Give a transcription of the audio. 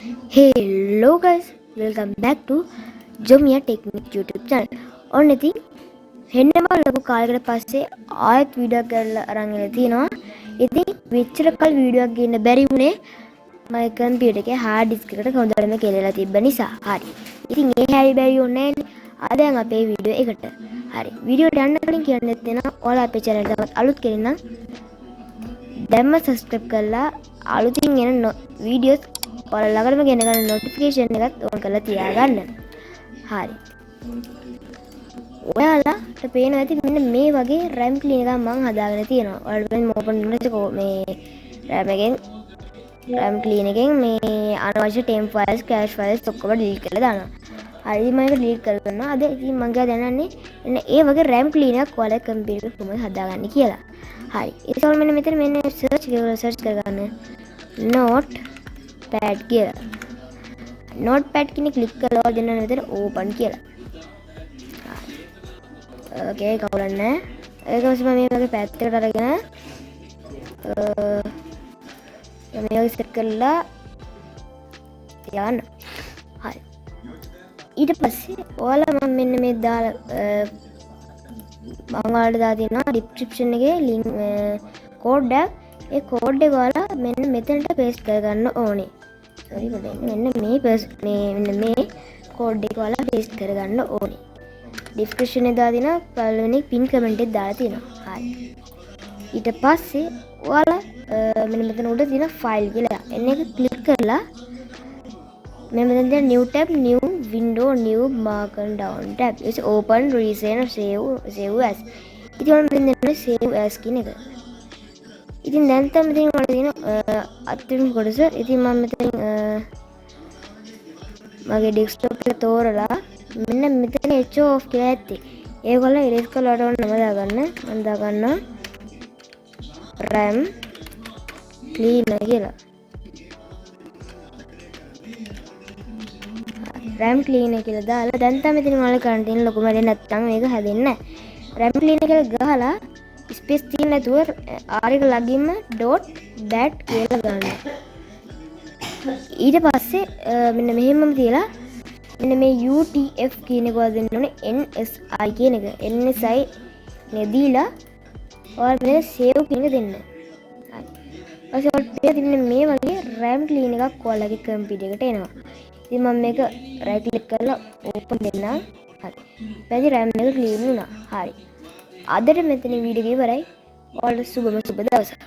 Hello guys, welcome back to Jomia Technique YouTube channel. ඔන්න ඉතින් හෙන්නම ලොකු කාලයකට පස්සේ ආයෙත් වීඩියෝ එකක් කරලා අරන් ඉලා තිනවා. ඉතින් මෙච්චර කල් වීඩියෝ එකක් ගන්න බැරි වුණේ මගේ කම්පියුටර් එකේ hard disk එකට හොඳටම කෙලලා තිබ්බ නිසා. හරි. ඉතින් ඒ හැරි බැරි වුණේ නැහැ. දැන් අපේ වීඩියෝ එකට. හරි. වීඩියෝ එක යන්න කලින් කියන්න දෙනවා ඔයාලා අපේ channel එකට අලුත් කෙනෙක් නම් දැන්ම subscribe කරලා අලුතින් එන වීඩියෝස් ඔයාලා ළඟටම ගෙන ගන්න notification එකත් on කරලා තියාගන්න. හරි. ඔයාලට පේනවා ඇති මෙන්න මේ වගේ RAM clean එකක් මම හදාගෙන තියෙනවා. ඔයාලට මේ open කරනකොට මේ RAM clean එකෙන් මේ අනවශ්‍ය temp files, cache files ඔක්කොම delete කරලා දානවා. හරි මම ඒක delete කරනවා. අද ඉතින් මම ගියා දැනන්නේ එන්න ඒ වගේ RAM clean එකක් ඔයාලා computer එක කොහොමද හදාගන්නේ කියලා. හරි. ඒක ඔයාලා මෙන්න මෙතන මෙන්න search කරගන්න. notepad කියලා. notepad කියන ක්ලික් කරලා දෙන්න මෙතන open කියලා. ओके කවුලන්නේ ඒක තමයි මේ වගේ පැත්තකට අරගෙන මේ වගේ සෙට් කරලා තියන්න. හරි. ඊට පස්සේ ඔයාලා මම මෙන්න මේ දාලා මම ඔයාලට දාලා තියෙනවා description එකේ link code එක. ඒ code එක ඔයාලා මෙන්න මෙතනට paste කරගන්න ඕනේ. sorry මෙන්න මේ code එක ඔයාලා paste කරගන්න ඕනේ. description එක දාලා තියෙනවා පළවෙනි pin comment එක දාලා තියෙනවා. හරි. ඊට පස්සේ ඔයාලා මෙන්න මෙතන උඩ තියෙන file කියලා එන්න එක click කරලා මෙන්න මෙතන තියෙන new tab, new window, new markdown down tab. it's open, resend, save as. ඉතින් මෙන්න මෙතන save as කියන එක. ඉතින් දැන් තමයි ඉතින් ඔයාලා තියෙන අත්‍යවශ්‍ය කොටස. ඉතින් මම මෙතන මගේ desktop එක තෝරලා මෙන්න මෙතන show off කියලා ඇත්තේ. ඒගොල්ලෝ erase කරලා වලට නම දාගන්න. මම දාගන්නවා RAM cleaner කියලා. RAM cleaner කියලා දාලා දැන් තමයි ඉතින් ඔයාලා කරන්න තියෙන ලොකුම දේ නැත්තම් මේක හැදෙන්නේ නැහැ. RAM cleaner කියලා ගහලා space තියෙන නැතුව R එක ළඟින්ම .dat කියලා ගන්න. ඊට පස්සේ මෙන්න මෙහෙමම තියලා මෙන්න මේ UTF කියන එක වදින්න ඕනේ NSI කියන එක. NSI නෙදීලා ඔයාලා මේ save කියන එක දෙන්න. හරි. ඊට පස්සේ මේ වගේ RAM clean එකක් ඔයාලගේ computer එකට එනවා. ඉතින් මම මේක right click කරලා open දෙන්නම්. හරි. ඊපස්සේ RAM එක clean වුණා. හරි. අදට මෙතන වීඩියෝ එක ඉවරයි. ඔයාලට සුබ දවසක්.